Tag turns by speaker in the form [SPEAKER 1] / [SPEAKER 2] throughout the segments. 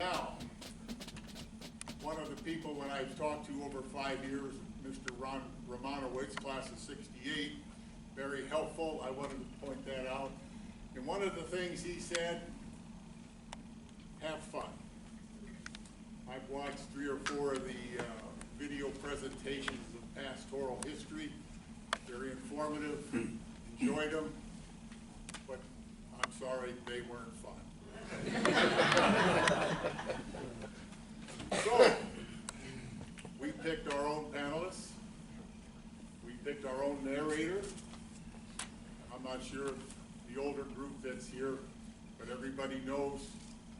[SPEAKER 1] Now, one of the people when I've talked to over 5 years, Mr. Romanowitz, class of '68, very helpful. I wanted to point that out. And one of the things he said, have fun. I've watched 3 or 4 of the video presentations of pastoral history. Very informative, enjoyed them, but I'm sorry, they weren't fun. So, we picked our own panelists. We picked our own narrator. I'm not sure if the older group that's here, but everybody knows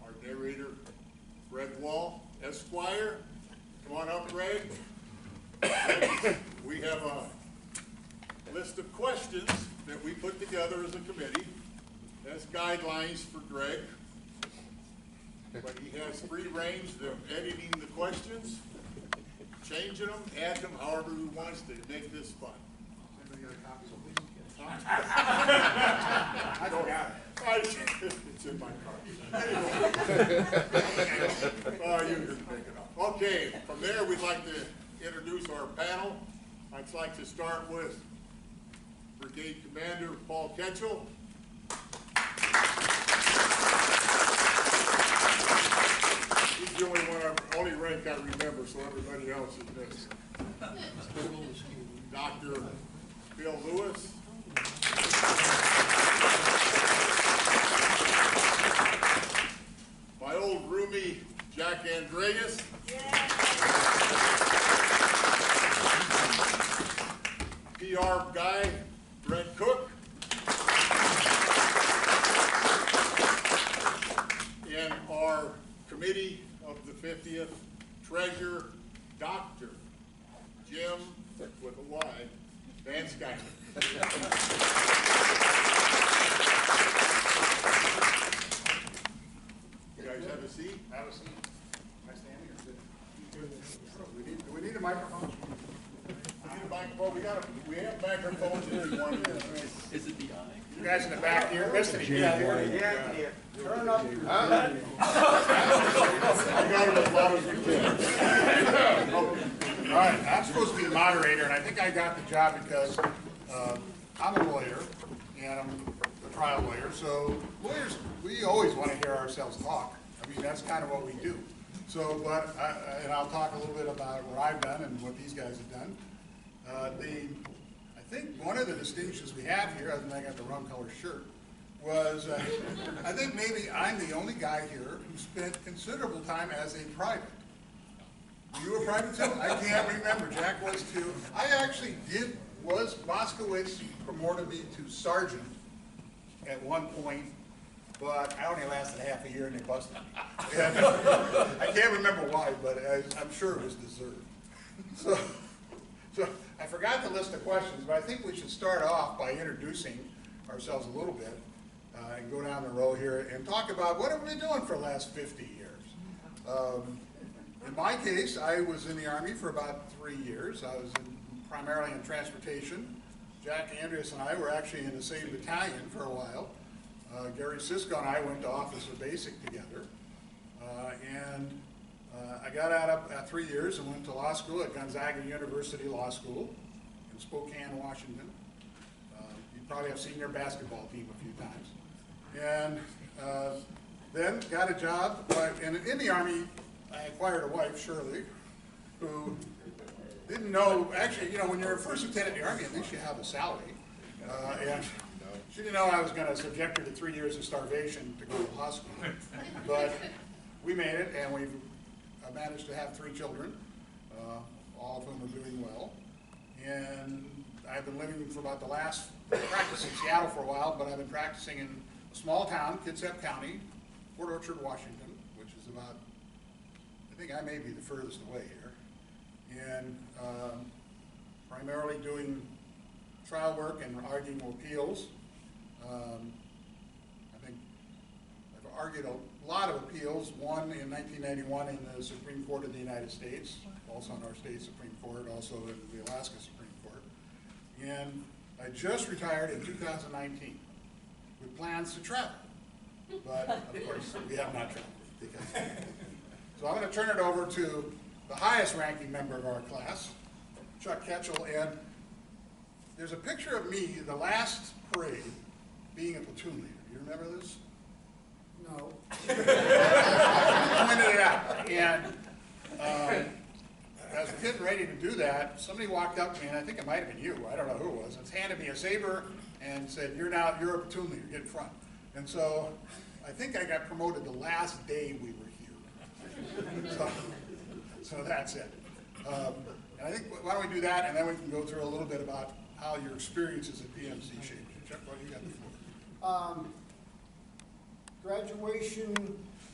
[SPEAKER 1] our narrator, Greg Wall, Esquire. Come on up, Greg. We have a list of questions that we put together as a committee as guidelines for Greg. But he has free range of editing the questions, changing them, adding them however he wants to make this fun. Anybody got copies of these? I don't have it. It's in my car. Oh, you can pick it up. Okay, from there we'd like to introduce our panel. I'd like to start with Brigade Commander Paul Ketchel. He's the only rank I remember, so everybody else is missed. Dr. Bill Lewis. My old roomie, Jack Andreas. Yeah. PR guy, Brent Cook. And our committee of the 50th, Treasurer, Dr. Jim, with a Y, Van Skyler. You guys have a seat?
[SPEAKER 2] Have a seat. Can I stand here? Do we need a microphone?
[SPEAKER 1] We need a microphone. We have microphones if you want to.
[SPEAKER 3] Is it the eye?
[SPEAKER 2] You guys in the back here, missed it. Yeah.
[SPEAKER 4] Turn up your
[SPEAKER 1] I got it as loud as we can.
[SPEAKER 2] All right, I'm supposed to be the moderator, and I think I got the job because I'm a lawyer, and I'm a trial lawyer, so lawyers, we always want to hear ourselves talk. I mean, that's kind of what we do. So, and I'll talk a little bit about what I've done and what these guys have done. I think one of the distinctions we have here, other than I got the wrong color shirt, was I think maybe I'm the only guy here who spent considerable time as a private. Were you a private too? I can't remember. Jack was too. I actually was Moskowitz promoted me to sergeant at one point, but I only lasted half a year and they busted me. And I can't remember why, but I'm sure it was deserved. So I forgot the list of questions, but I think we should start off by introducing ourselves a little bit and go down the row here and talk about what have we been doing for the last 50 years. In my case, I was in the Army for about 3 years. I was primarily in transportation. Jack Andreas and I were actually in the same battalion for a while. Gary Sisko and I went to Officer Basic together. I got out at 3 years and went to law school at Gonzaga University Law School in Spokane, Washington. You probably have seen their basketball team a few times. And then got a job, and in the Army, I acquired a wife, Shirley, who didn't know, actually, you know, when you're a first lieutenant in the Army, at least you have a salary. And she didn't know I was going to subject her to 3 years of starvation to go to law school. But we made it, and we've managed to have 3 children, all of whom are doing well. And I've been living for about practicing in Seattle for a while, but I've been practicing in a small town, Kitsap County, Port Orchard, Washington, which is about, I think I may be the furthest away here, and primarily doing trial work and arguing appeals. I think I've argued a lot of appeals, one in 1991 in the Supreme Court of the United States, also in our state Supreme Court, also in the Alaska Supreme Court. And I just retired in 2019 with plans to travel. But of course, we have not traveled. So I'm going to turn it over to the highest ranking member of our class, Chuck Ketchel. And there's a picture of me in the last parade being a platoon leader. Do you remember this?
[SPEAKER 4] No.
[SPEAKER 2] I pointed it out. And as I was getting ready to do that, somebody walked up to me, and I think it might have been you, I don't know who it was, and handed me a saber and said, you're a platoon leader, get in front. And so I think I got promoted the last day we were here. So that's it. And I think, why don't we do that, and then we can go through a little bit about how your experiences at PMC shaped you. Chuck, what do you got the floor?
[SPEAKER 4] Graduation,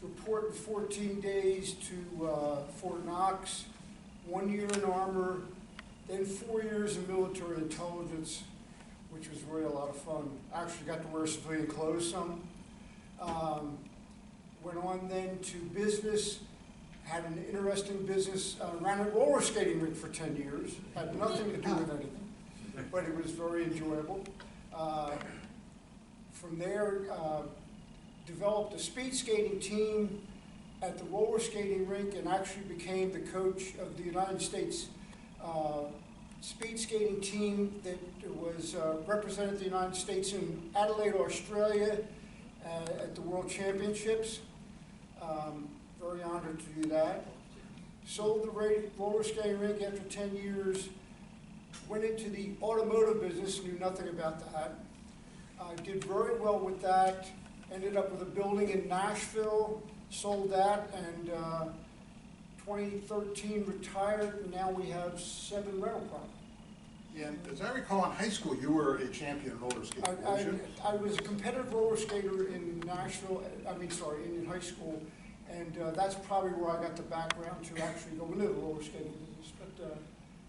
[SPEAKER 4] report in 14 days to Fort Knox, 1 year in armor, then 4 years in military intelligence, which was really a lot of fun. Actually got to wear civilian clothes some. Went on then to business, had an interesting business, ran a roller skating rink for 10 years, had nothing to do with anything, but it was very enjoyable. From there, developed a speed skating team at the roller skating rink and actually became the coach of the United States speed skating team that was represented the United States in Adelaide, Australia at the World Championships. Very honored to do that. Sold the roller skating rink after 10 years, went into the automotive business, knew nothing about that. Did very well with that, ended up with a building in Nashville, sold that, and 2013 retired, and now we have 7 rental properties.
[SPEAKER 2] And as I recall, in high school, you were a champion roller skater, weren't you?
[SPEAKER 4] I was a competitive roller skater in Nashville, in high school, and that's probably where I got the background to actually go into the roller skating business. But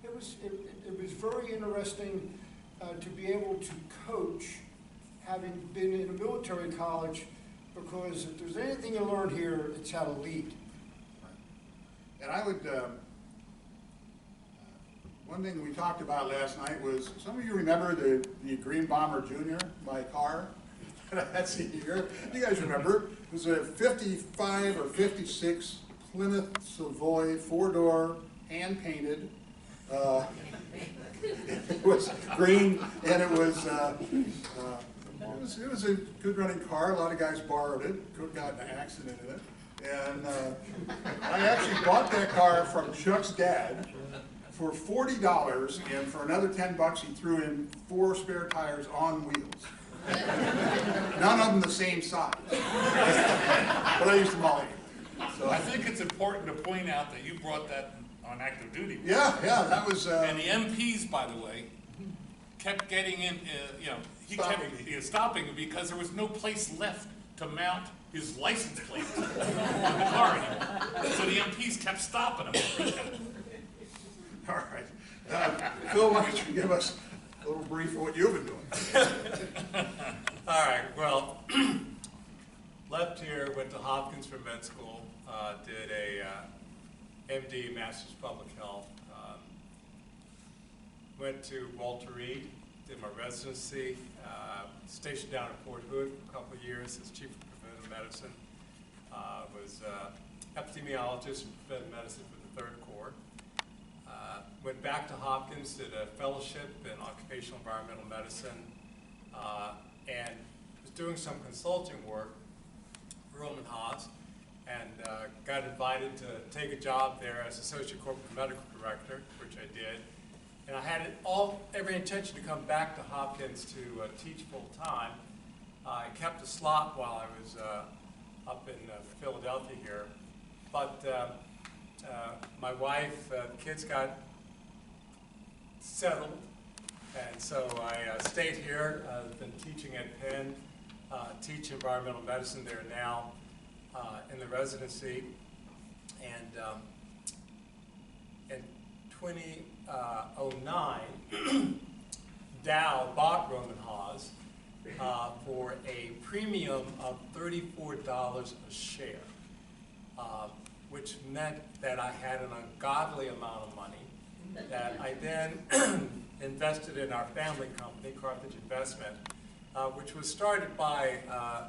[SPEAKER 4] it was very interesting to be able to coach, having been in a military college, because if there's anything you learn here, it's how to lead.
[SPEAKER 2] And I would, one thing we talked about last night was, some of you remember the Green Bomber Jr. by car that I had seen here? You guys remember? It was a 55 or 56 Plymouth Savoy, 4-door, hand-painted. It was green, and it was a good running car. A lot of guys borrowed it. Could have gotten an accident in it. And I actually bought that car from Chuck's dad for $40, and for another $10 he threw in 4 spare tires on wheels. None of them the same size. But I used them all anyway.
[SPEAKER 3] So I think it's important to point out that you brought that on active duty.
[SPEAKER 2] Yeah, that was.
[SPEAKER 3] And the MPs, by the way, kept getting in, he kept stopping because there was no place left to mount his license plate on the car anymore. So the MPs kept stopping him.
[SPEAKER 2] All right. Phil, why don't you give us a little brief of what you've been doing?
[SPEAKER 5] All right, well, left here, went to Hopkins for med school, did a MD, Master's Public Health, went to Walter Reed, did my residency, stationed down at Fort Hood for a couple of years as Chief of Preventive Medicine, was epidemiologist in preventive medicine for the 3rd Corps. Went back to Hopkins, did a fellowship in occupational environmental medicine, and was doing some consulting work for Roman Haas, and got invited to take a job there as Associate Corporate Medical Director, which I did. And I had every intention to come back to Hopkins to teach full time. I kept a slot while I was up in Philadelphia here, but my wife, the kids got settled, and so I stayed here. I've been teaching at Penn, teach environmental medicine there now in the residency, and in 2009, Dow bought Roman Haas for a premium of $34 a share, which meant that I had an ungodly amount of money that I then invested in our family company, Carthage Investment, which was started by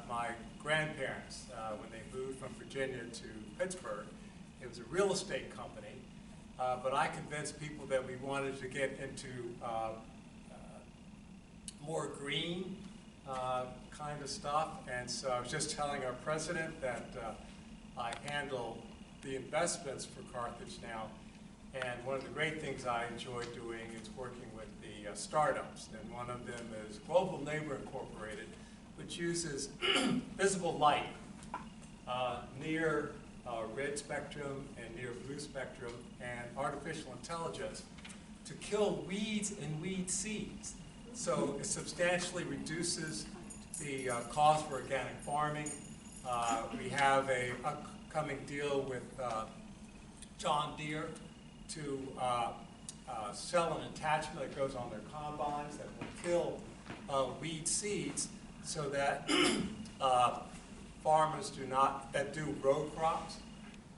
[SPEAKER 5] my grandparents when they moved from Virginia to Pittsburgh. It was a real estate company, but I convinced people that we wanted to get into more green kind of stuff, and so I was just telling our president that I handle the investments for Carthage now, and one of the great things I enjoy doing is working with the startups, and one of them is Global Neighbor Incorporated, which uses visible light near red spectrum and near blue spectrum and artificial intelligence to kill weeds and weed seeds. So it substantially reduces the cost for organic farming. We have a upcoming deal with John Deere to sell an attachment that goes on their combines that will kill weed seeds so that farmers that do row crops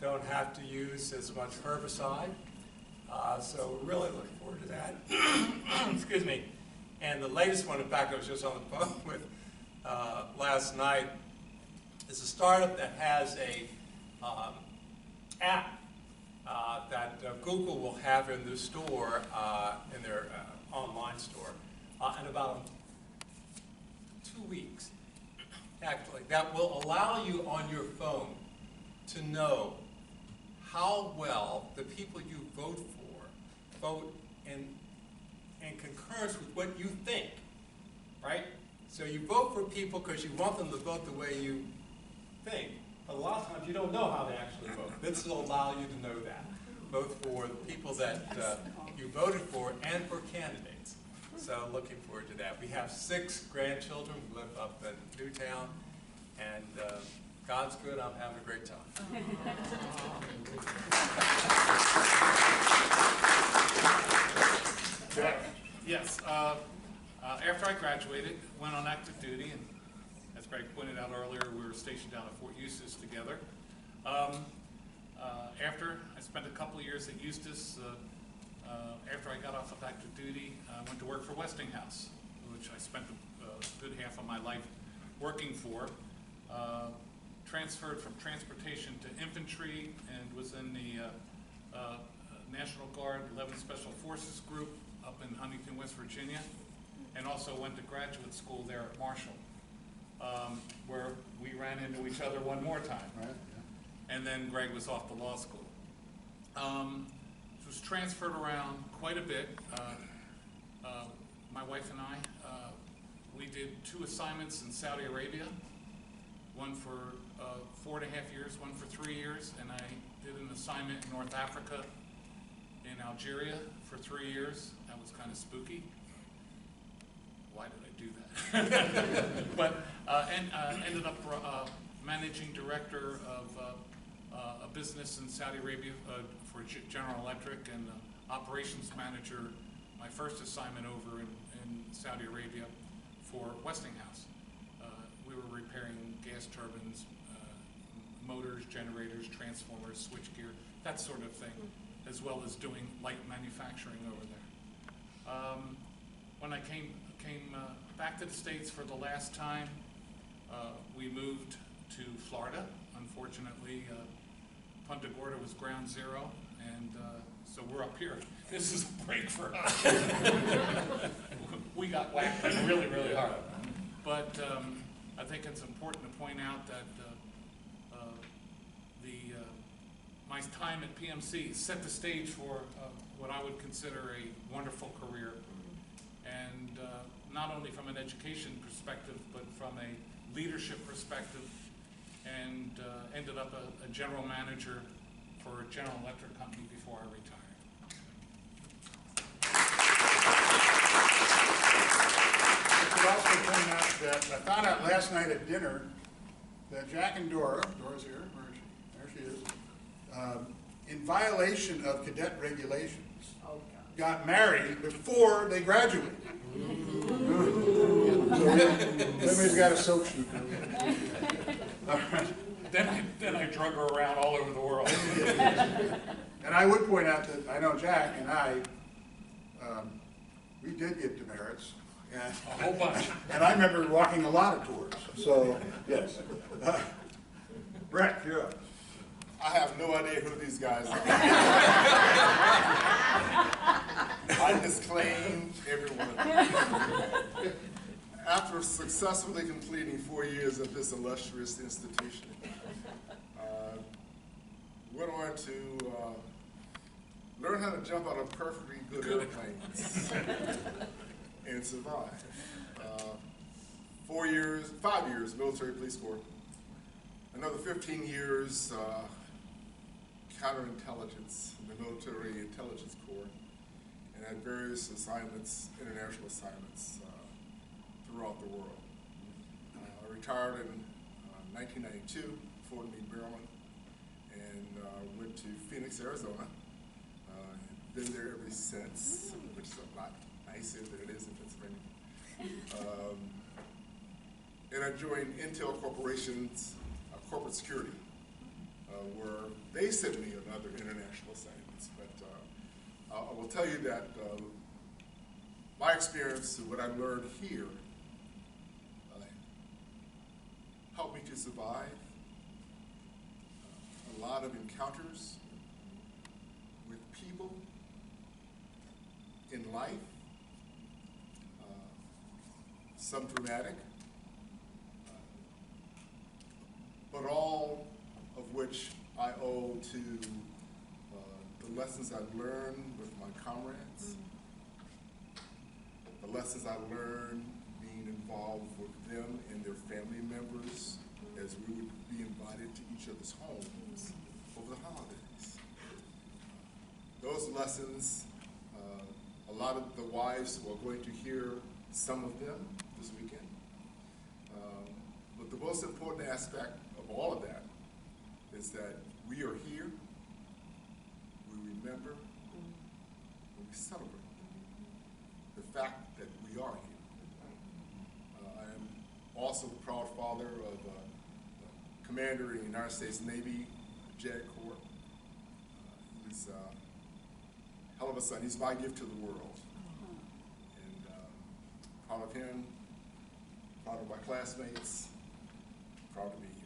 [SPEAKER 5] don't have to use as much herbicide. So we're really looking forward to that. Excuse me. And the latest one, in fact, I was just on the phone with last night, is a startup that has a app that Google will have in their store, in their online store, in about 2 weeks, actually, that will allow you on your phone to know how well the people you vote in concurrence with what you think, right? So you vote for people because you want them to vote the way you think, but a lot of times you don't know how they actually vote. This will allow you to know that, both for the people that you voted for and for candidates. So looking forward to that. We have 6 grandchildren who live up in Newtown, and God's good, I'm having a great time.
[SPEAKER 3] Yes. After I I graduated, went on active duty, and as Greg pointed out earlier, we were stationed down at Fort Eustis together. After I spent a couple of years at Eustis, after I got off of active duty, I went to work for Westinghouse, which I spent a good half of my life working for. Transferred from transportation to infantry and was in the National Guard 11th Special Forces Group up in Huntington, West Virginia, and also went to graduate school there at Marshall, where we ran into each other one more time.
[SPEAKER 2] Right, yeah.
[SPEAKER 3] And then Greg was off to law school. Was transferred around quite a bit. My wife and I, we did 2 assignments in Saudi Arabia, one for 4.5 years, one for 3 years, and I did an assignment in North Africa, in Algeria for 3 years. That was kind of spooky. Why did I do that? But ended up managing director of a business in Saudi Arabia for General Electric, and operations manager, my first assignment over in Saudi Arabia for Westinghouse. We were repairing gas turbines, motors, generators, transformers, switchgear, that sort of thing, as well as doing light manufacturing over there. When I came back to the States for the last time, we moved to Florida. Unfortunately, Punta Gorda was ground zero, and so we're up here. This is a break for us. We got whacked really, really hard. But I think it's important to point out that my time at PMC set the stage for what I would consider a wonderful career, and not only from an education perspective, but from a leadership perspective, and ended up a general manager for a General Electric company before I retired.
[SPEAKER 2] I should also point out that I found out last night at dinner that Jack and Dora's here, where is she? There she is. In violation of cadet regulations, got married before they graduated. Everybody's got a soap sheet.
[SPEAKER 3] Then I drug her around all over the world.
[SPEAKER 2] And I would point out that I know Jack and I, we did get demerits.
[SPEAKER 3] A whole bunch.
[SPEAKER 2] And I remember walking a lot of tours. So, yes. Brett, you're up.
[SPEAKER 6] I have no idea who these guys are. I disclaim everyone. After successfully completing 4 years at this illustrious institution, went on to learn how to jump out of perfectly good airplanes and survive. 5 years, military police corps. Another 15 years, counterintelligence in the military intelligence corps, and had various assignments, international assignments throughout the world. I retired in 1992, Fort Meade, Maryland, and went to Phoenix, Arizona. Been there ever since, which is a lot nicer than it is in Pennsylvania. And I joined Intel Corporation's corporate security, where they sent me on other international assignments. But I will tell you that my experience and what I learned here helped me to survive a lot of encounters with people in life, some dramatic, but all of which I owe to the lessons I learned with my comrades, the lessons I learned being involved with them and their family members as we would be invited to each other's homes over the holidays. Those lessons, a lot of the wives are going to hear some of them this weekend. But the most important aspect of all of that is that we are here, we remember, and we celebrate the fact that we are here. also the proud father of Commander in the United States Navy, JAG Corps. He's a hell of a son. He's my gift to the world. And proud of him, proud of my classmates, proud to be here.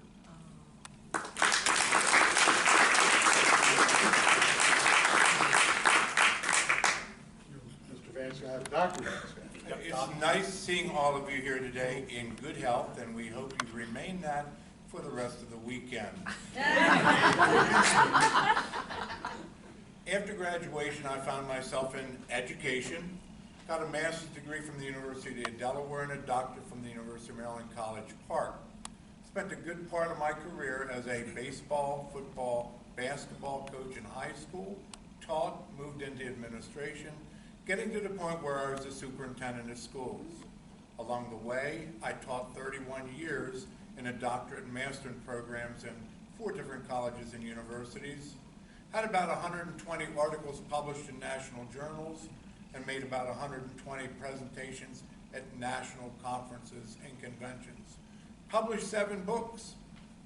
[SPEAKER 2] Mr. Vance, you have a doctorate.
[SPEAKER 7] It's nice seeing all of you here today in good health, and we hope you remain that for the rest of the weekend. After graduation, I found myself in education, got a master's degree from the University of Delaware and a doctorate from the University of Maryland College Park. Spent a good part of my career as a baseball, football, basketball coach in high school, taught, moved into administration, getting to the point where I was a superintendent of schools. Along the way, I taught 31 years in a doctorate and master's programs in 4 different colleges and universities, had about 120 articles published in national journals, and made about 120 presentations at national conferences and conventions. Published 7 books.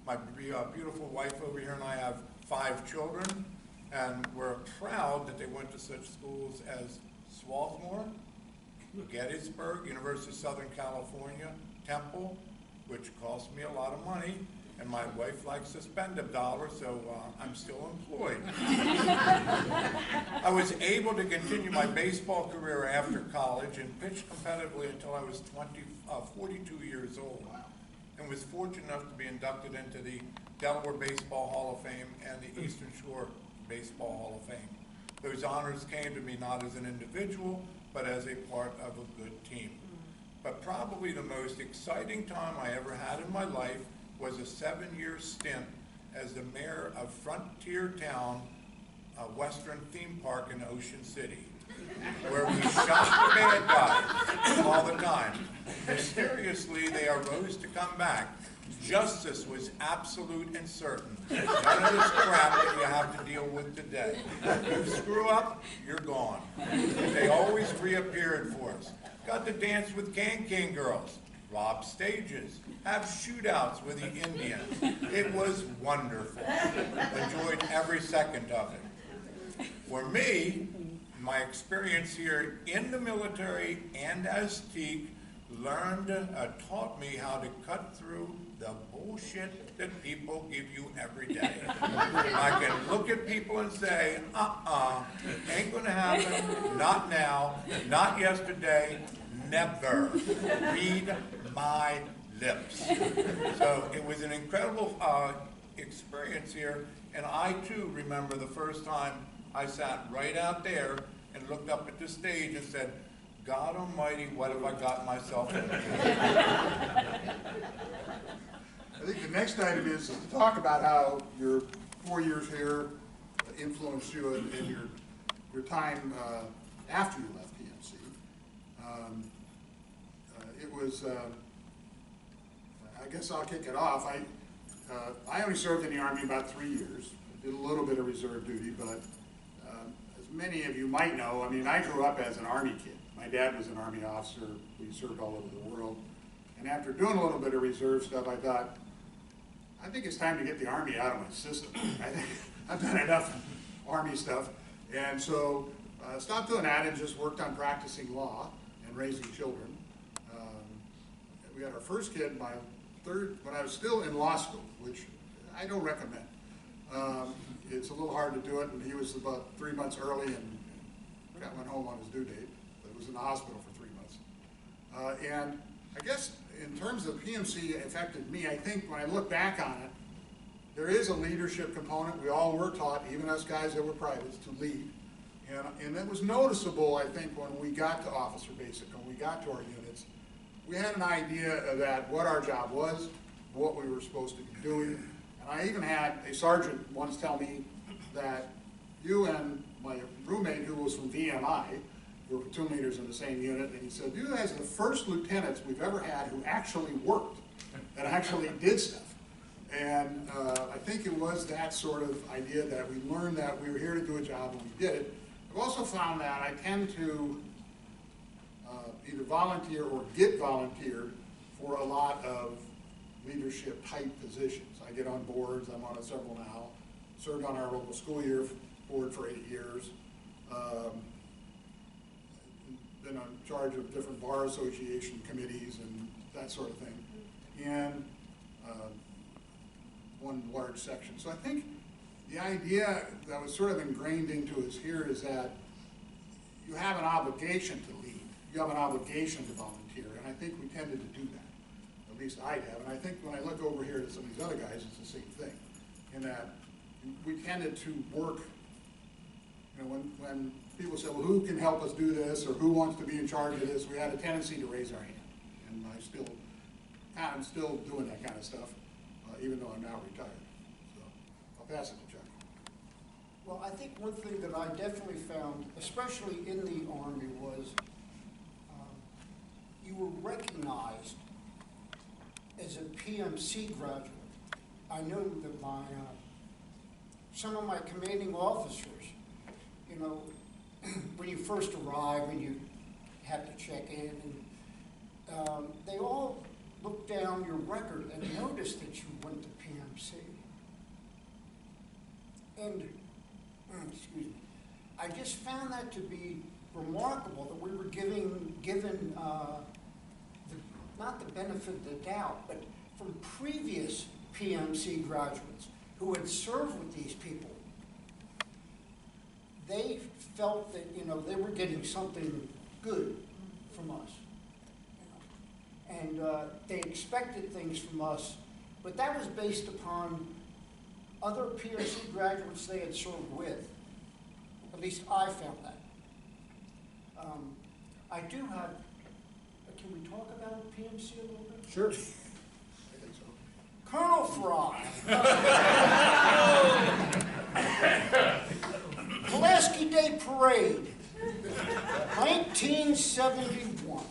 [SPEAKER 7] My beautiful wife over here and I have 5 children, and we're proud that they went to such schools as Swarthmore, Gettysburg, University of Southern California, Temple, which cost me a lot of money, and my wife likes to spend $1, so I'm still employed. I was able to continue my baseball career after college and pitched competitively until I was 42 years old, and was fortunate enough to be inducted into the Delaware Baseball Hall of Fame and the Eastern Shore Baseball Hall of Fame. Those honors came to me not as an individual, but as a part of a good team. But probably the most exciting time I ever had in my life was a 7-year stint as the mayor of Frontier Town, a Western theme park in Ocean City, where we shot the bad guys all the time. Mysteriously, they arose to come back. Justice was absolute and certain. None of this crap that you have to deal with today. You screw up, you're gone. They always reappeared for us. Got to dance with Can girls, rob stages, have shootouts with the Indians. It was wonderful. Enjoyed every second of it. For me, my experience here in the military and as teak taught me how to cut through the bullshit that people give you every day. I can look at people and say, ain't gonna happen, not now, not yesterday, never. Read my lips. So it was an incredible experience here, and I too remember the first time I sat right out there and looked up at the stage and said, God almighty, what have I got myself into?
[SPEAKER 2] I think the next item is to talk about how your 4 years here influenced you in your time after you left PMC. It was, I guess I'll kick it off. I only served in the Army about 3 years. I did a little bit of reserve duty, but as many of you might know, I mean, I grew up as an Army kid. My dad was an Army officer. We served all over the world. And after doing a little bit of reserve stuff, I thought, I think it's time to get the Army out of my system. I think I've done enough Army stuff. And so I stopped doing that and just worked on practicing law and raising children. We had our first kid, my third, when I was still in law school, which I don't recommend. It's a little hard to do it, and he was about 3 months early and went home on his due date. But was in the hospital for 3 months. And I guess in terms of PMC affected me, I think when I look back on it, there is a leadership component. We all were taught, even us guys that were privates, to lead. And it was noticeable, I think, when we got to officer basic, when we got to our units, we had an idea of that, what our job was, what we were supposed to be doing. And I even had a sergeant once tell me that you and my roommate, who was from VMI, were platoon leaders in the same unit, and he said, you guys are the first lieutenants we've ever had who actually worked and actually did stuff. And I think it was that sort of idea that we learned that we were here to do a job and we did it. I've also found that I tend to either volunteer or get volunteered for a lot of leadership type positions. I get on boards, I'm on several now, served on our local school year board for 8 years. Been in charge of different bar association committees and that sort of thing. And one large section. So I think the idea that was sort of ingrained into us here is that you have an obligation to lead. You have an obligation to volunteer. And I think we tended to do that. At least I have. And I think when I look over here at some of these other guys, it's the same thing. In that we tended to work, you know, when people say, well, who can help us do this, or who wants to be in charge of this, we had a tendency to raise our hand. And I'm still doing that kind of stuff, even though I'm now retired. So I'll pass it to Chuck.
[SPEAKER 4] Well, I think one thing that I definitely found, especially in the Army, was you were recognized as a PMC graduate. I know that some of my commanding officers, you know, when you first arrive and you have to check in, and they all looked down your record and noticed that you went to PMC. And, excuse me, I just found that to be remarkable that we were given not the benefit of the doubt, but from previous PMC graduates who had served with these people. They felt that, you know, they were getting something good from us. You know? And they expected things from us, but that was based upon other PMC graduates they had served with. At least I found that. I do have, can we talk about PMC a little bit?
[SPEAKER 2] Sure. I think so.
[SPEAKER 4] Colonel Fry. Pulaski Day Parade, 1971.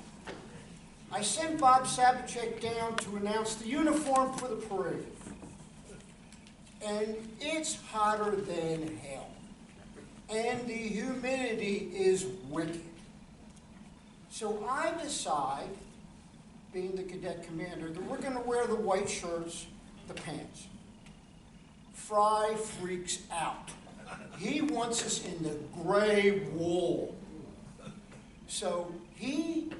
[SPEAKER 4] I sent Bob Sabachek down to announce the uniform for the parade. And it's hotter than hell. And the humidity is wicked. So I decide, being the cadet commander, that we're going to wear the white shirts, the pants. Fry freaks out. He wants us in the gray wool. So he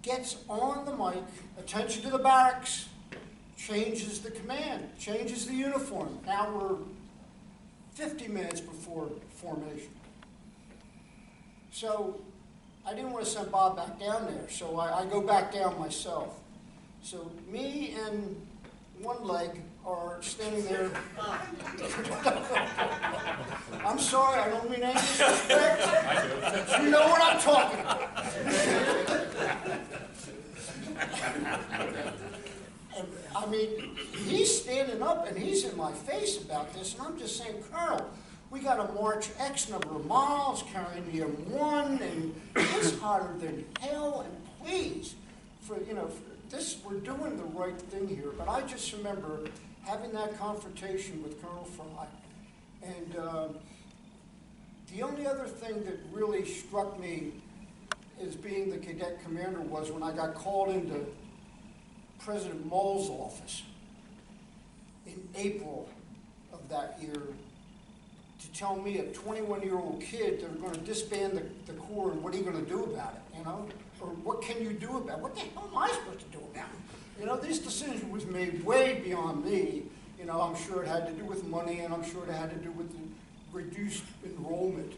[SPEAKER 4] gets on the mic, attention to the barracks, changes the command, changes the uniform. Now we're 50 minutes before formation. So I didn't want to send Bob back down there, so I go back down myself. So me and one leg are standing there. I'm sorry, I don't mean any disrespect. You know what I'm talking about. And, I mean, he's standing up and he's in my face about this, and I'm just saying, Colonel, we got to march X number of miles, carrying the M1, and it's hotter than hell, and please, for this, we're doing the right thing here. But I just remember having that confrontation with Colonel Fry. And the only other thing that really struck me as being the cadet commander was when I got called into President Mull's office in April of that year to tell me, a 21-year-old kid, they're going to disband the Corps, and what are you going to do about it, you know? Or what can you do about it? What the hell am I supposed to do about it? You know, this decision was made way beyond me. You know, I'm sure it had to do with money, and I'm sure it had to do with the reduced enrollment.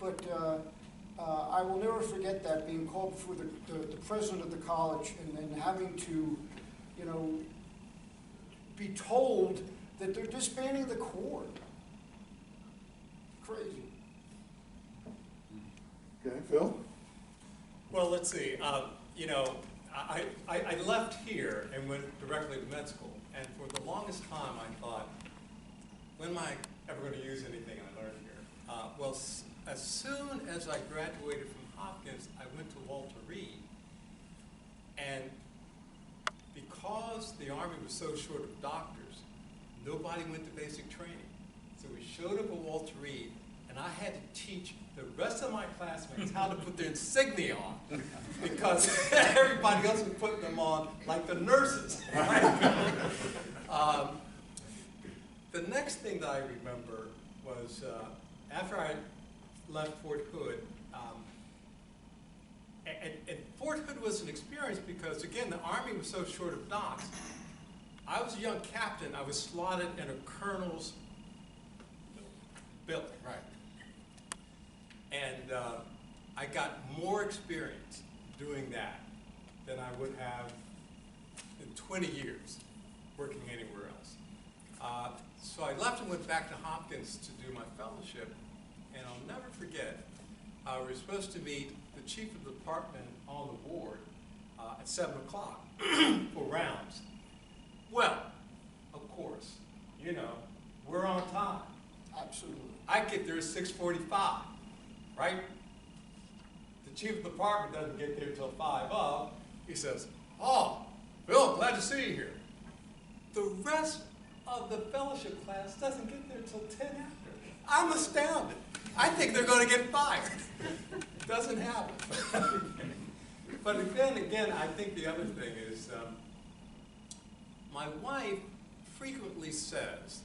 [SPEAKER 4] But I will never forget that, being called before the president of the college, and then having to, you know, be told that they're disbanding the Corps. Crazy.
[SPEAKER 2] Okay, Phil?
[SPEAKER 5] Well, let's see. You know, I left here and went directly to med school. And for the longest time, I thought, when am I ever going to use anything I learned here? Well, as soon as I graduated from Hopkins, I went to Walter Reed. And because the Army was so short of doctors, nobody went to basic training. So we showed up at Walter Reed, and and I had to teach the rest of my classmates how to put their insignia on, because everybody else was putting them on like the nurses. The next thing that I remember was after I left Fort Hood, and Fort Hood was an experience because, again, the Army was so short of docks. I was a young captain. I was slotted in a colonel's building.
[SPEAKER 3] Right.
[SPEAKER 5] And I got more experience doing that than I would have in 20 years working anywhere else. So I left and went back to Hopkins to do my fellowship, and I'll never forget, we were supposed to meet the chief of the department on the ward at 7 o'clock for rounds. Well, of course, you know, we're on time.
[SPEAKER 4] Absolutely.
[SPEAKER 5] I get there at 6:45, right? The chief of the department doesn't get there till 5 of. He says, "Oh, Bill, glad to see you here." The rest of the fellowship class doesn't get there till 10 after. I'm astounded. I think they're going to get fired. Doesn't happen. But then again, I think the other thing is, my wife frequently says,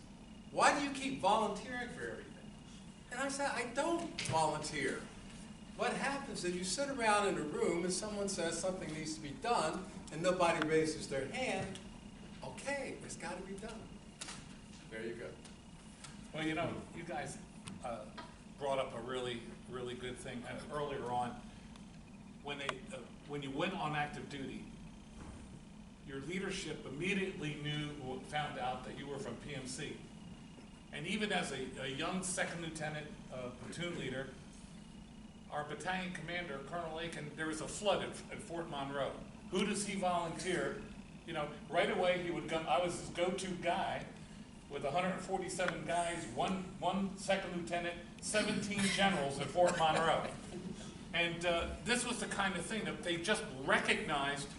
[SPEAKER 5] "Why do you keep volunteering for everything?" And I say, I don't volunteer. What happens is you sit around in a room and someone says something needs to be done and nobody raises their hand. Okay, it's got to be done. There you go.
[SPEAKER 3] Well, you know, you guys brought up a really, really good thing earlier on. When you went on active duty, your leadership immediately found out that you were from PMC. And even as a young second lieutenant platoon leader, our battalion commander, Colonel Aiken, there was a flood at Fort Monroe. Who does he volunteer? You know, right away he would come. I was his go-to guy with 147 guys, one second lieutenant, 17 generals at Fort Monroe. And this was the kind of thing that they just recognized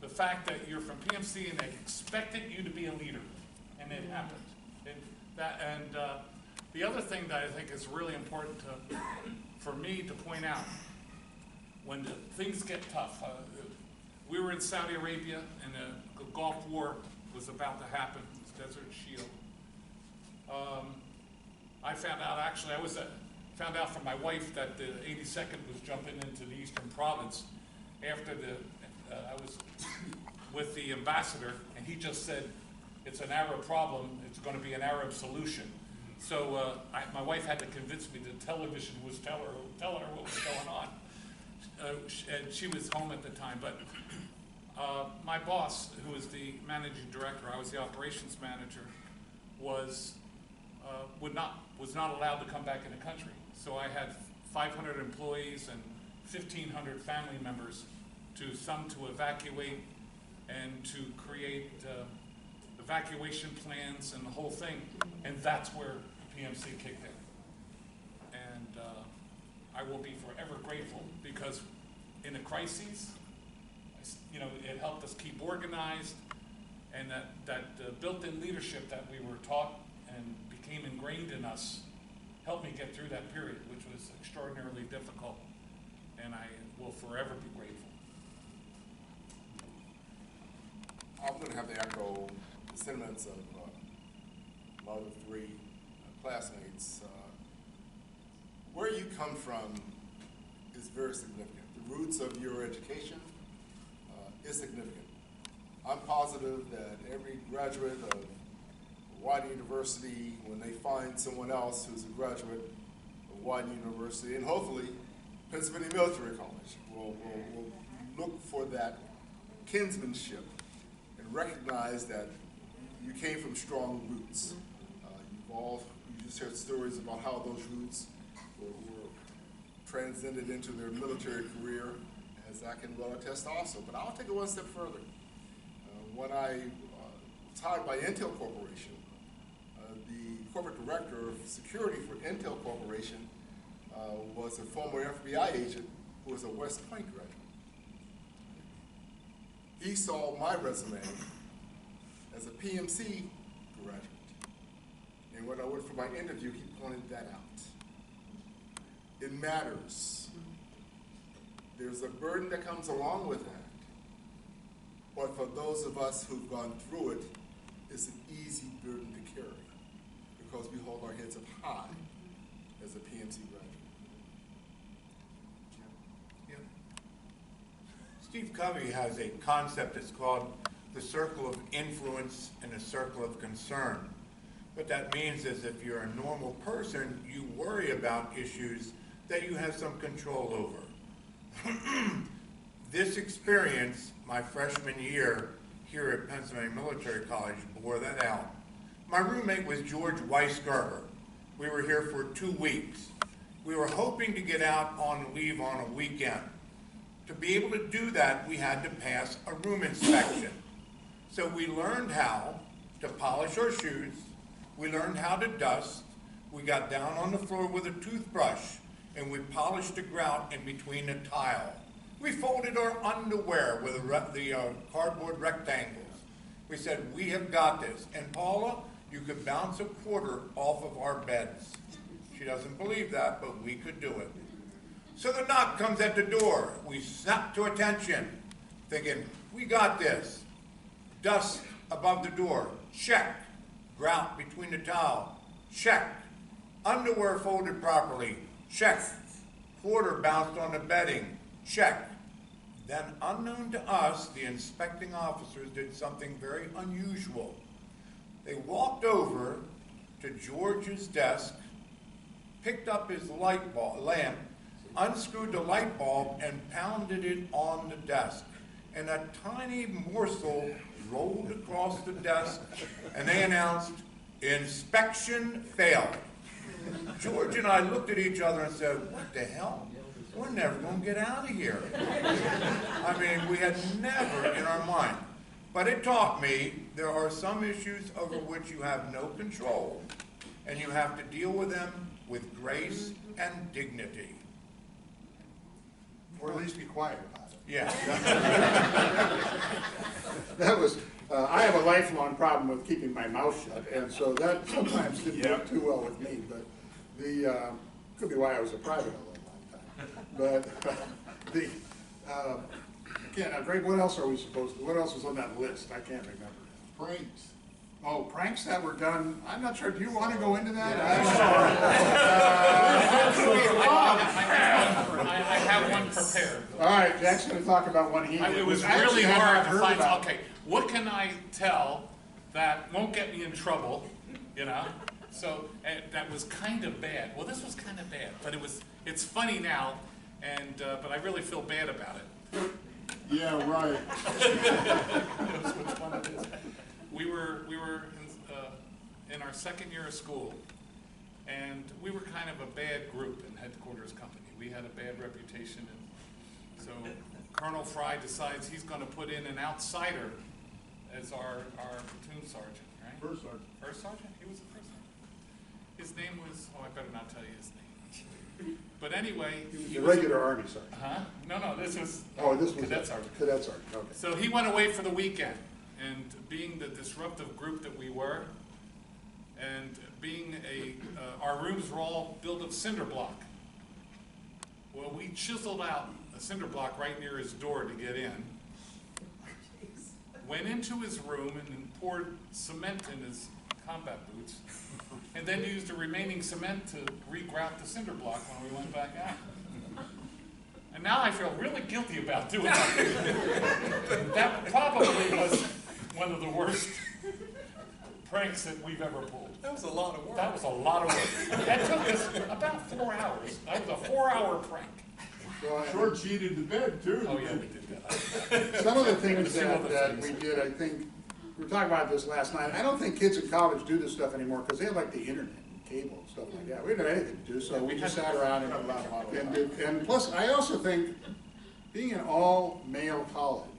[SPEAKER 3] the fact that you're from PMC and they expected you to be a leader, and it happened. And the other thing that I think is really important for me to point out, when things get tough, we were in Saudi Arabia and the Gulf War was about to happen, Desert Shield. I found out, actually, found out from my wife that the 82nd was jumping into the Eastern Province after I was with the ambassador, and he just said, "It's an Arab problem, it's going to be an Arab solution." So my wife had to convince me the television was tell her what was going on. And she was home at the time. But my boss, who was the managing director, I was the operations manager, was not allowed to come back in the country. So I had 500 employees and 1,500 family members to evacuate and to create evacuation plans and the whole thing, and that's where PMC kicked in. And I will be forever grateful, because in a crisis, you know, it helped us keep organized, and that built-in leadership that we were taught and became ingrained in us helped me get through that period, which was extraordinarily difficult, and I will forever be grateful.
[SPEAKER 6] I'm going to have to echo the sentiments of a lot of the three classmates. Where you come from is very significant. The roots of your education is significant. I'm positive that every graduate of Widener University, when they find someone else who's a graduate of Widener University, and hopefully Pennsylvania Military College, will look for that kinsmanship and recognize that you came from strong roots. You just heard stories about how those roots were transcended into their military career, as I can well attest also. But I'll take it one step further. When I was hired by Intel Corporation, the corporate director of security for Intel Corporation was a former FBI agent who was a West Point graduate. He saw my resume as a PMC graduate. And when I went for my interview, he pointed that out. it matters. There's a burden that comes along with that. But for those of us who've gone through it, it's an easy burden to carry because we hold our heads up high as a PMC graduate.
[SPEAKER 7] Yeah. Steve Covey has a concept that's called the circle of influence and the circle of concern. What that means is if you're a normal person, you worry about issues that you have some control over. This experience, my freshman year here at Pennsylvania Military College, bore that out. My roommate was George Weisgerber. We were here for 2 weeks. We were hoping to get out on leave on a weekend. To be able to do that, we had to pass a room inspection. So we learned how to polish our shoes, we learned how to dust, we got down on the floor with a toothbrush, and we polished the grout in between the tile. We folded our underwear with the cardboard rectangles. We said, we have got this. And Paula, you could bounce a quarter off of our beds. She doesn't believe that, but we could do it. So the knock comes at the door. We snap to attention, thinking, we got this. Dust above the door, check. Grout between the towel, check. Underwear folded properly, check. Quarter bounced on the bedding, check. Then, unknown to us, the inspecting officers did something very unusual. They walked over to George's desk, picked up his lamp, unscrewed the light bulb, and pounded it on the desk. And a tiny morsel rolled across the desk, and they announced, inspection failed. George and I looked at each other and said, what the hell? We're never going to get out of here. I mean, we had never in our mind. But it taught me there are some issues over which you have no control, and you have to deal with them with grace and dignity.
[SPEAKER 2] Or at least be quiet about it.
[SPEAKER 7] Yeah.
[SPEAKER 2] That was, I have a lifelong problem with keeping my mouth shut, and so that sometimes didn't work too well with me, but the, could be why I was a private a long time. But again, Greg, what else are we supposed to, what else was on that list? I can't remember.
[SPEAKER 1] Pranks.
[SPEAKER 2] Oh, pranks that were done, I'm not sure, do you want to go into that?
[SPEAKER 3] I have one prepared.
[SPEAKER 2] All right, Jack's going to talk about one he did.
[SPEAKER 3] It was
[SPEAKER 2] I
[SPEAKER 3] really
[SPEAKER 2] actually had
[SPEAKER 3] hard
[SPEAKER 2] not
[SPEAKER 3] to
[SPEAKER 2] heard
[SPEAKER 3] find,
[SPEAKER 2] about.
[SPEAKER 3] okay, what can I tell that won't get me in trouble, you know? So, that was kind of bad. Well, this was kind of bad, but it's funny now, and, but I really feel bad about it.
[SPEAKER 1] Yeah, right.
[SPEAKER 3] Knows which one it is. We were in our second year of school, and we were kind of a bad group in headquarters company. We had a bad reputation, and so Colonel Fry decides he's going to put in an outsider as our platoon sergeant, right?
[SPEAKER 1] First sergeant.
[SPEAKER 3] First sergeant? He was the first sergeant. His name was, oh, I better not tell you his name. But anyway,
[SPEAKER 2] The regular Army sergeant.
[SPEAKER 3] huh? No, this was
[SPEAKER 2] Cadet
[SPEAKER 3] sergeant.
[SPEAKER 2] Cadet sergeant, okay.
[SPEAKER 3] So he went away for the weekend, and being the disruptive group that we were, and being our rooms were all built of cinder block. Well, we chiseled out a cinder block right near his door to get in, went into his room and then poured cement in his combat boots, and then used the remaining cement to re-grout the cinder block when we went back out. And now I feel really guilty about doing that. That probably was one of the worst pranks that we've ever pulled.
[SPEAKER 5] That was a lot of work.
[SPEAKER 3] That was a lot of work. That took us about 4 hours. That was a 4-hour prank.
[SPEAKER 2] So,
[SPEAKER 1] Short sheeted the bed, too.
[SPEAKER 3] Oh, yeah, we did that.
[SPEAKER 2] some of the things
[SPEAKER 3] Some other
[SPEAKER 2] that
[SPEAKER 3] things.
[SPEAKER 2] we did, I think, we were talking about this last night. I don't think kids in college do this stuff anymore because they have like the internet and cable and stuff like that. We didn't have anything to do, so we just sat around and did. And plus, I also think being an all-male college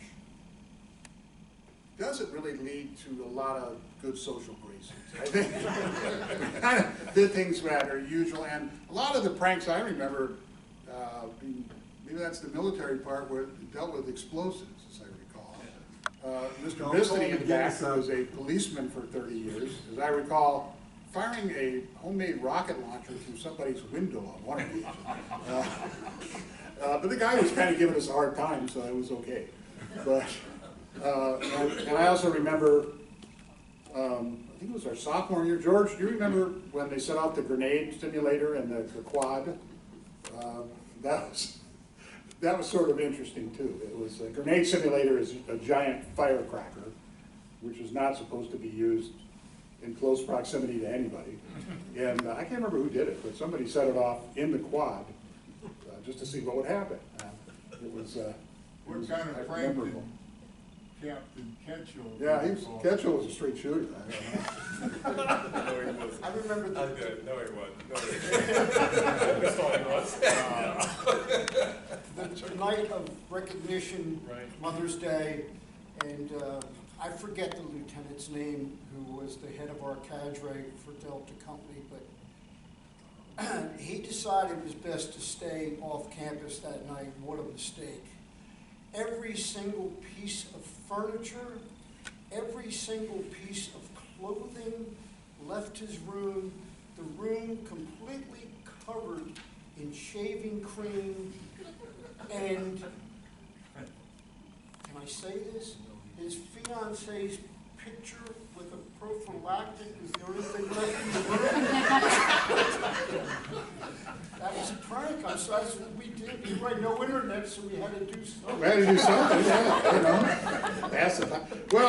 [SPEAKER 2] doesn't really lead to a lot of good social graces. I think we kind of did things that are usual, and a lot of the pranks I remember, maybe that's the military part where it dealt with explosives, as I recall. Mr. Bistany in the back, who was a policeman for 30 years, as I recall, firing a homemade rocket launcher through somebody's window on one occasion. But the guy was kind of giving us a hard time, so it was okay. But, and I also remember, I think it was our sophomore year. George, do you remember when they set off the grenade simulator and the quad? That was sort of interesting too. It was a grenade simulator is a giant firecracker, which is not supposed to be used in close proximity to anybody. And I can't remember who did it, but somebody set it off in the quad just to see what would happen.
[SPEAKER 1] What kind of prank did Captain Ketchell?
[SPEAKER 2] Yeah, Ketchell was a straight shooter. I don't know.
[SPEAKER 6] No, he wasn't.
[SPEAKER 4] I remember
[SPEAKER 5] I
[SPEAKER 4] the,
[SPEAKER 5] did, no, he wasn't. No, he wasn't.
[SPEAKER 4] the night of recognition,
[SPEAKER 5] Right.
[SPEAKER 4] Mother's Day, and I forget the lieutenant's name, who was the head of our cadre for Delta Company, but he decided it was best to stay off campus that night. What a mistake. Every single piece of furniture, every single piece of clothing left his room, the room completely covered in shaving cream, and, can I say this? His fiance's picture with a prophylactic, is there anything left in the room? That was a prank, I'm sorry, that's what we did, we had no internet, so we had to do something.
[SPEAKER 2] We had to do something, yeah, you know. Pass the time. Well,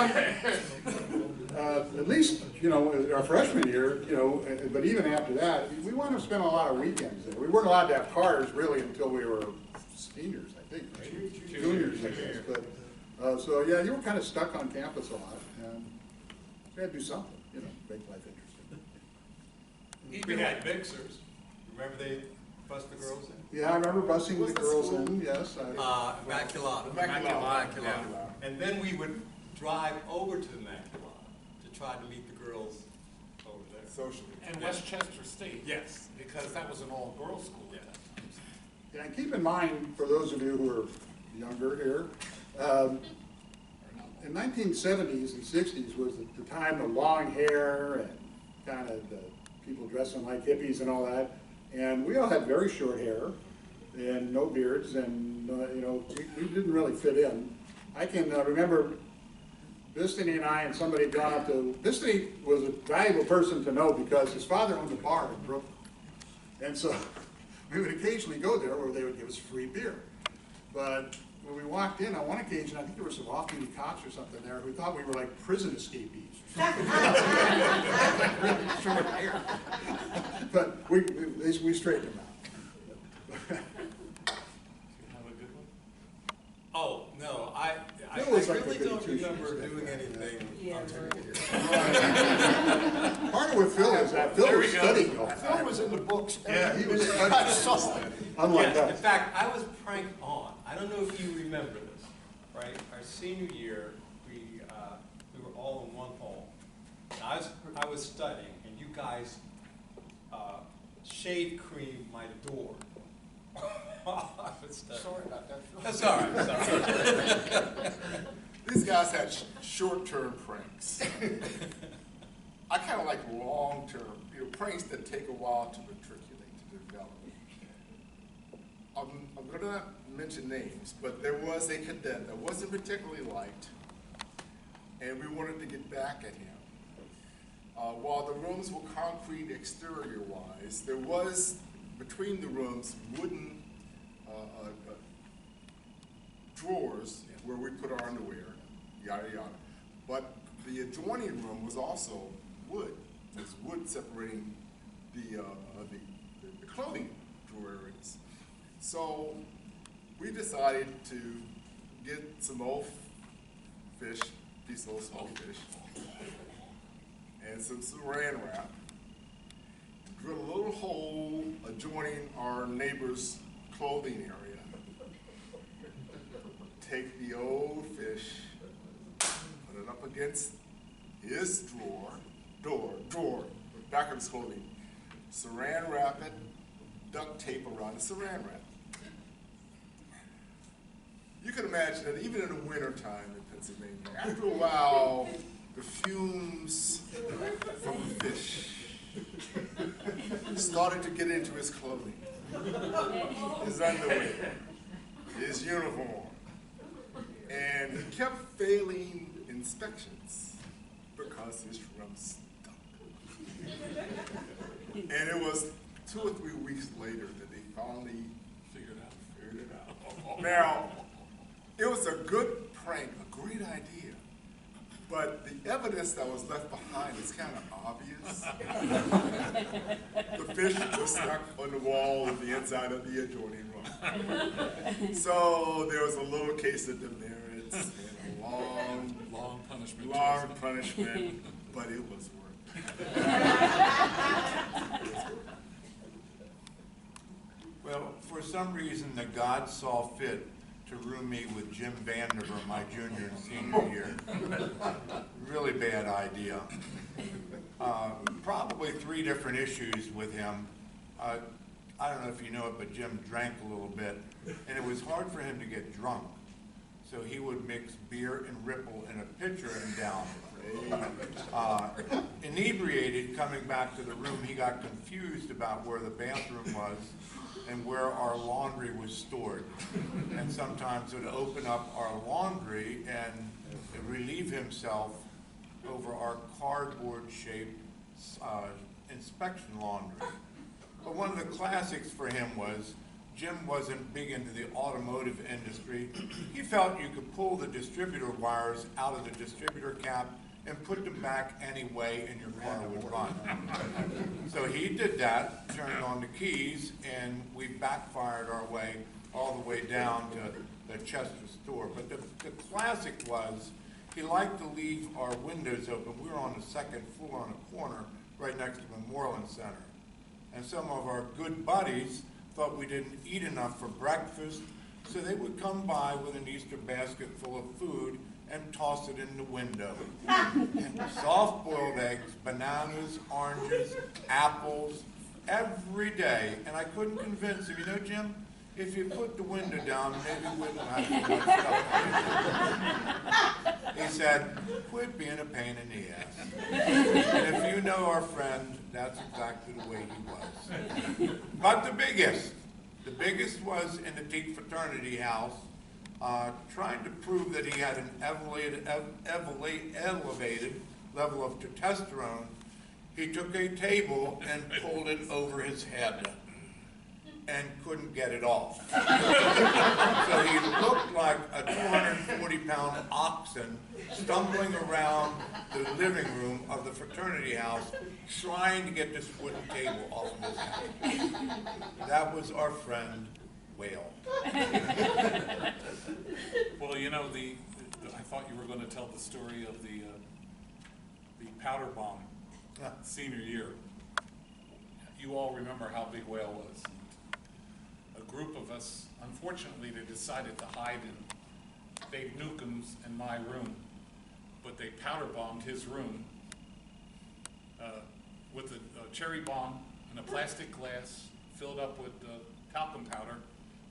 [SPEAKER 2] at least, you know, our freshman year, you know, but even after that, we wound up spending a lot of weekends there. We weren't allowed to have cars really until we were seniors, I think, right? Juniors, I guess. But, so yeah, you were kind of stuck on campus a lot, and we had to do something, you know, make life interesting.
[SPEAKER 5] We had mixers. Remember they bust the girls in?
[SPEAKER 2] Yeah, I remember busing
[SPEAKER 6] Was
[SPEAKER 2] the
[SPEAKER 6] that
[SPEAKER 2] girls
[SPEAKER 6] school?
[SPEAKER 2] in, yes.
[SPEAKER 5] Immaculata.
[SPEAKER 6] Immaculata.
[SPEAKER 5] Yeah. And then we would drive over to Immaculata to try to meet the girls over there.
[SPEAKER 6] Socially.
[SPEAKER 3] And Westchester State.
[SPEAKER 5] Yes.
[SPEAKER 3] Because that was an all-girls school
[SPEAKER 5] Yeah.
[SPEAKER 3] at that time.
[SPEAKER 2] Yeah, and keep in mind, for those of you who are younger here, in 1970s and 60s was the time of long hair and kind of the people dressing like hippies and all that. And we all had very short hair and no beards, and you know, we didn't really fit in. I can remember Bistany and I and somebody had gone up to, Bistany was a valuable person to know because his father owned a bar in Brooklyn. And so we would occasionally go there where they would give us free beer. But when we walked in, on one occasion, I think there were some off-duty cops or something there who thought we were like prison escapees. Really short hair. But we straightened them out.
[SPEAKER 3] Do you have a good one?
[SPEAKER 5] Oh, no, I
[SPEAKER 2] It was like
[SPEAKER 5] really
[SPEAKER 2] the
[SPEAKER 5] don't
[SPEAKER 2] goody
[SPEAKER 5] remember
[SPEAKER 2] two-shoes.
[SPEAKER 5] doing anything
[SPEAKER 8] Yeah,
[SPEAKER 5] on turning here.
[SPEAKER 2] Part of what Phil is that Phil
[SPEAKER 3] There
[SPEAKER 2] was
[SPEAKER 3] we go.
[SPEAKER 2] studying all the
[SPEAKER 4] Phil
[SPEAKER 2] time.
[SPEAKER 4] was in the books.
[SPEAKER 2] Yeah, he was
[SPEAKER 4] every
[SPEAKER 2] studying.
[SPEAKER 4] minute I saw it.
[SPEAKER 2] Unlike
[SPEAKER 5] Yeah, in
[SPEAKER 2] us.
[SPEAKER 5] fact, I was pranked on. I don't know if you remember this, right? Our senior year, we were all in one hall. And I was studying, and you guys shade creamed my door. I was studying.
[SPEAKER 4] Sorry about that, Phil.
[SPEAKER 5] That's all right, sorry.
[SPEAKER 6] These guys had short-term pranks. I kind of like long-term, you know, pranks that take a while to matriculate, to develop. I'm going to not mention names, but there was a cadet that wasn't particularly liked, and we wanted to get back at him. While the rooms were concrete exterior-wise, there was, between the rooms, wooden drawers where we put our underwear, yada yada. But the adjoining room was also wood. There's wood separating the clothing drawer areas. So we decided to get some old fish, piece of old smoked fish, and some saran wrap, drill a little hole adjoining our neighbor's clothing area. Take the old fish, put it up against his drawer, back of his clothing, saran wrap it, duct tape around the saran wrap. You can imagine that even in the wintertime in Pennsylvania, after a while, the fumes from the fish started to get into his clothing, his underwear, his uniform. And he kept failing inspections because his room stunk. And it was 2 or 3 weeks later that they finally figured it out. Now, it was a good prank, a great idea, but the evidence that was left behind is kind of obvious. The fish was stuck on the wall of the inside of the adjoining room. So there was a little case of demerits and a long punishment, but it was worth it.
[SPEAKER 7] Well, for some reason, the gods saw fit to room me with Jim Vanderver my junior and senior year. Really bad idea. Probably 3 different issues with him. I don't know if you know it, but Jim drank a little bit, and it was hard for him to get drunk. So he would mix beer and Ripple in a pitcher and down. Inebriated, coming back to the room, he got confused about where the bathroom was and where our laundry was stored. And sometimes would open up our laundry and relieve himself over our cardboard-shaped inspection laundry. But one of the classics for him was Jim wasn't big into the automotive industry. He felt you could pull the distributor wires out of the distributor cap and put them back anyway and your car would run. So he did that, turned on the keys, and we backfired our way all the way down to the Chester store. But the classic was he liked to leave our windows open. We were on the 2nd floor on a corner right next to Memorial Center. And some of our good buddies thought we didn't eat enough for breakfast, so they would come by with an Easter basket full of food and toss it in the window. Soft-boiled eggs, bananas, oranges, apples, every day. And I couldn't convince him, you know, Jim, if you put the window down, maybe we wouldn't have so much stuff. He said, quit being a pain in the ass. And if you know our friend, that's exactly the way he was. But the biggest was in the Teak fraternity house, trying to prove that he had an elevated level of testosterone. He took a table and pulled it over his head and couldn't get it off. So he looked like a 240-pound oxen stumbling around the living room of the fraternity house trying to get this wooden table off of his head. That was our friend, Whale.
[SPEAKER 3] Well, you know, I thought you were going to tell the story of the powder bomb senior year. You all remember how big Whale was. A group of us, unfortunately, they decided to hide in Dave Newcomb's and my room, but they powder bombed his room with a cherry bomb and a plastic glass filled up with talcum powder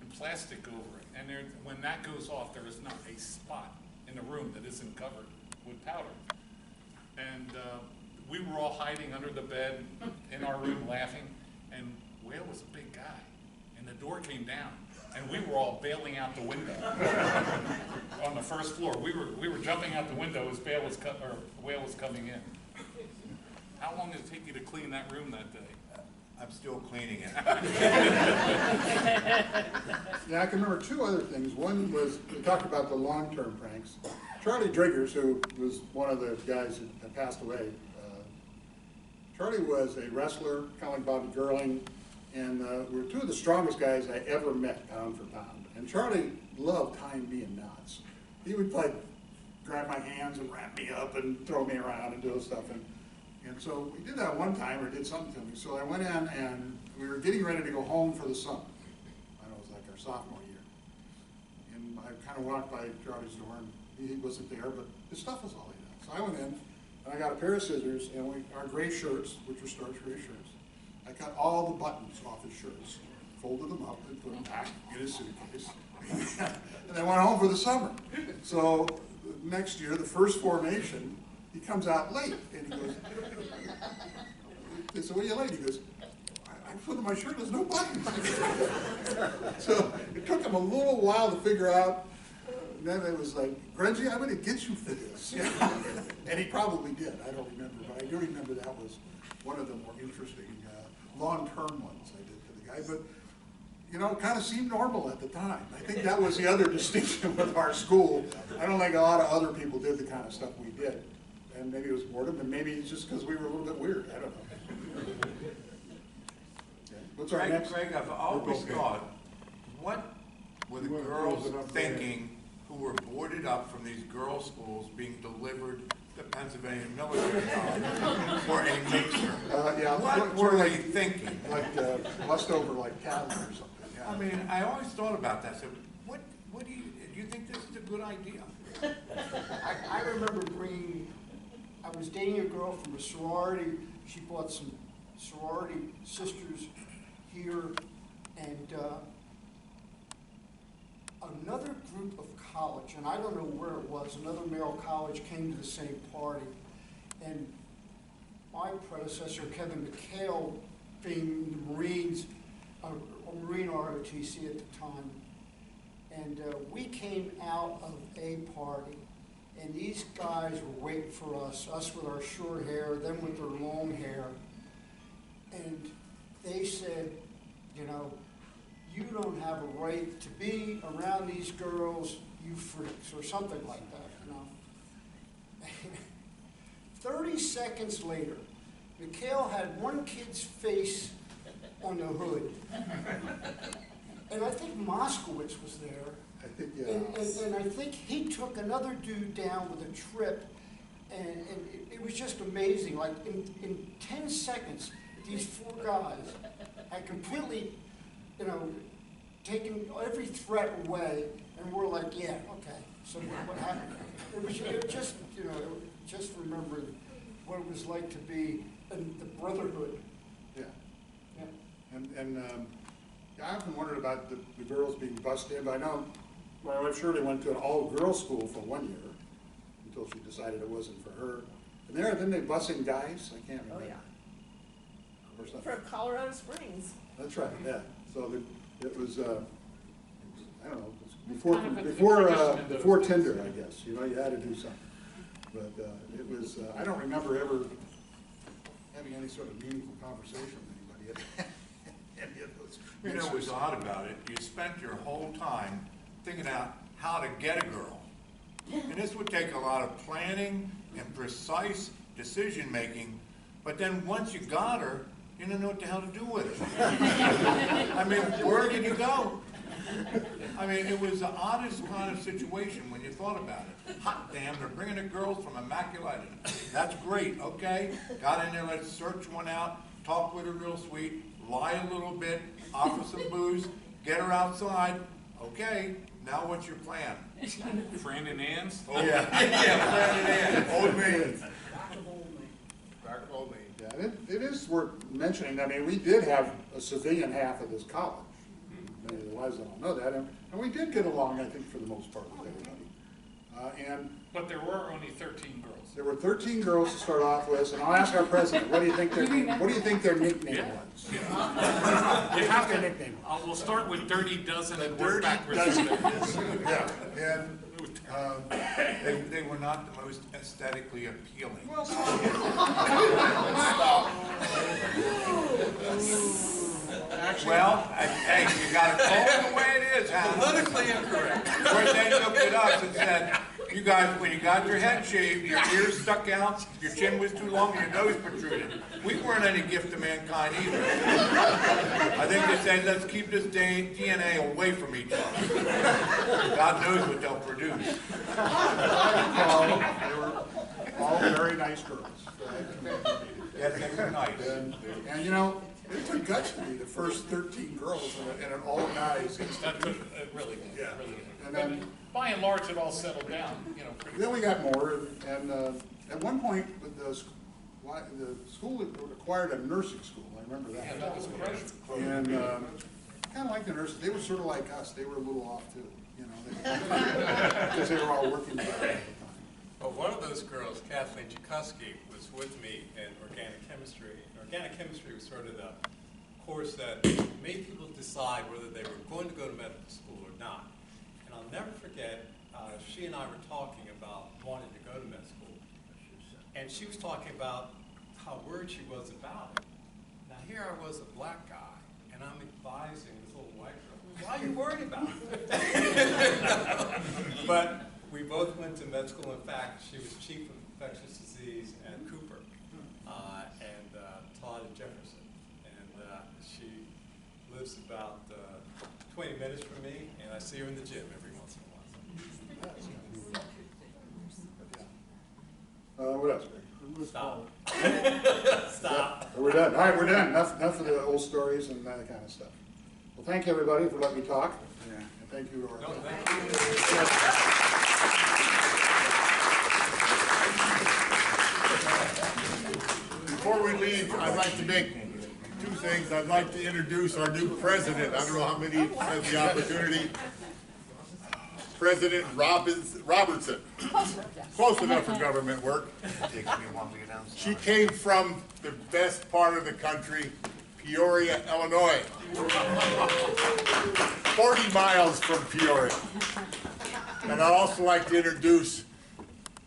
[SPEAKER 3] and plastic over it. And when that goes off, there is not a spot in the room that isn't covered with powder. And we were all hiding under the bed in our room laughing, and Whale was a big guy. And the door came down, and we were all bailing out the window on the 1st floor. We were jumping out the window as Whale was coming in. How long did it take you to clean that room that day?
[SPEAKER 7] I'm still cleaning it.
[SPEAKER 2] Yeah, I can remember 2 other things. One was, we talked about the long-term pranks. Charlie Driggers, who was one of the guys that passed away, Charlie was a wrestler, kind of like Bobby Gerling, and we were 2 of the strongest guys I ever met, pound for pound. And Charlie loved tying me in knots. He would like grab my hands and wrap me up and throw me around and do stuff. And so we did that one time, or did something to me. So I went in and we were getting ready to go home for the summer. I know it was like our sophomore year. And I kind of walked by Charlie's door and he wasn't there, but his stuff was all he had. So I went in and I got a pair of scissors and our gray shirts, which were starched gray shirts, I cut all the buttons off his shirts, folded them up and put them back in his suitcase. And I went home for the summer. So next year, the first formation, he comes out late and he goes, They said, "What are you late?" He goes, I put in my shirt, there's no buttons. So it took him a little while to figure out. And then it was like, "Grenzy, I'm gonna get you for this." And he probably did, I don't remember, but I do remember that was one of the more interesting, long-term ones I did for the guy. But, you know, it kind of seemed normal at the time. I think that was the other distinction with our school. I don't think a lot of other people did the kind of stuff we did. And maybe it was boredom, and maybe it's just because we were a little bit weird, I don't know. Okay. What's our next?
[SPEAKER 7] Greg, I've always thought, what were the girls thinking who were boarded up from these girls' schools being delivered to Pennsylvania Military College for a mixer?
[SPEAKER 2] Yeah,
[SPEAKER 7] What were they thinking?
[SPEAKER 2] Like lust over like cattle or something. Yeah.
[SPEAKER 7] I mean, I always thought about that. So, what do you think this is a good idea?
[SPEAKER 4] I remember I was dating a girl from a sorority. She brought some sorority sisters here, and another group of college, and I don't know where it was, another male college came to the same party. And my predecessor, Kevin McHale, being in the Marines, a Marine ROTC at the time, and we came out of a party, and these guys were waiting for us with our short hair, them with their long hair, and they said, you know, "You don't have a right to be around these girls, you freaks," or something like that, you know. 30 seconds later, Mikhail had one kid's face on the hood. And I think Moskowitz was there.
[SPEAKER 2] I think, yeah.
[SPEAKER 4] And I think he took another dude down with a trip, and it was just amazing. Like in 10 seconds, these four guys had completely, you know, taken every threat away, and we're like, yeah, okay. So what happened? It was just, you know, just remember what it was like to be in the brotherhood.
[SPEAKER 2] Yeah.
[SPEAKER 4] Yeah.
[SPEAKER 2] And I often wondered about the girls being bussed in, but I know my wife Shirley went to an all-girls school for 1 year until she decided it wasn't for her. And then they bussing guys? I can't remember.
[SPEAKER 8] Oh, yeah.
[SPEAKER 2] Or something.
[SPEAKER 8] From Colorado Springs.
[SPEAKER 2] That's right, yeah. So it was, I don't know, it was
[SPEAKER 3] Kind of a
[SPEAKER 2] before
[SPEAKER 3] days.
[SPEAKER 2] Tinder, I guess. You know, you had to do something. But it was, I don't remember ever having any sort of meaningful conversation with anybody at any of those.
[SPEAKER 7] You know what's odd about it? You spent your whole time thinking out how to get a girl. And this would take a lot of planning and precise decision-making, but then once you got her, you didn't know what the hell to do with it. I mean, where did you go? I mean, it was the oddest kind of situation when you thought about it. Hot damn, they're bringing the girls from Immaculata. That's great, okay? Got in there, let's search one out, talk with her real sweet, lie a little bit, offer some booze, get her outside. Okay, now what's your plan?
[SPEAKER 3] Fran and Ann's?
[SPEAKER 7] Oh, yeah. Yeah, Fran and Ann. Old man.
[SPEAKER 6] Back of old me.
[SPEAKER 2] Yeah, it is worth mentioning. I mean, we did have a civilian half of this college. Many of the wives don't know that. And we did get along, I think, for the most part with everybody.
[SPEAKER 3] But there were only 13 girls.
[SPEAKER 2] There were 13 girls to start off with, and I'll ask our president, what do you think their nickname
[SPEAKER 3] Yeah.
[SPEAKER 2] was?
[SPEAKER 3] You have
[SPEAKER 2] Their
[SPEAKER 3] to,
[SPEAKER 2] nickname.
[SPEAKER 3] we'll start with Dirty Dozen and
[SPEAKER 2] Dirty
[SPEAKER 3] work backwards.
[SPEAKER 2] Dozen. Yeah, and
[SPEAKER 7] They were not the most aesthetically appealing. Well, hey, you gotta call it the way it is, Hannah. Politically incorrect. Where they looked at us and said, you guys, when you got your head shaved, your ears stuck out, your chin was too long, and your nose protruded. We weren't any gift to mankind either. I think they said, let's keep this DNA away from each other. God knows what they'll produce.
[SPEAKER 2] they were all very nice girls.
[SPEAKER 7] Yes, they were nice.
[SPEAKER 2] And you know, it took guts to be the first 13 girls in an all-guys.
[SPEAKER 3] That took, really,
[SPEAKER 2] Yeah.
[SPEAKER 3] really.
[SPEAKER 2] And then,
[SPEAKER 3] By and large, it all settled down, you know, pretty
[SPEAKER 2] then we got more, and at one point, with the school acquired a nursing school, I remember that.
[SPEAKER 3] Yeah, that was great.
[SPEAKER 2] And kind of like the nurses, they were sort of like us, they were a little off too, you know, because they were all working together at the time.
[SPEAKER 5] Well, one of those girls, Kathleen Jakuski, was with me in organic chemistry. Organic chemistry was sort of the course that made people decide whether they were going to go to medical school or not. And I'll never forget, she and I were talking about wanting to go to med school. And she was talking about how worried she was about it. Now here I was, a black guy, and I'm advising this little white girl, why are you worried about it? But we both went to med school. In fact, she was chief of infectious disease at Cooper and taught at Jefferson. And she lives about 20 minutes from me, and I see her in the gym every once in a while.
[SPEAKER 2] What else, Greg?
[SPEAKER 5] Stop. Stop.
[SPEAKER 2] We're done. All right, we're done. Enough of the old stories and that kind of stuff. Well, thank you, everybody, for letting me talk. Yeah. And thank you to our.
[SPEAKER 5] No, thank you.
[SPEAKER 1] Before we leave, I'd like to make two things. I'd like to introduce our new president. I don't know how many had the opportunity. President Robertson. Close enough for government work. She came from the best part of the country, Peoria, Illinois. 40 miles from Peoria. And I'd also like to introduce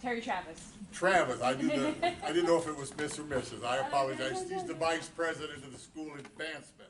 [SPEAKER 8] Terry Travis.
[SPEAKER 1] Travis. I didn't know if it was Miss or Mrs. I apologize. He's the vice president of the school advancement.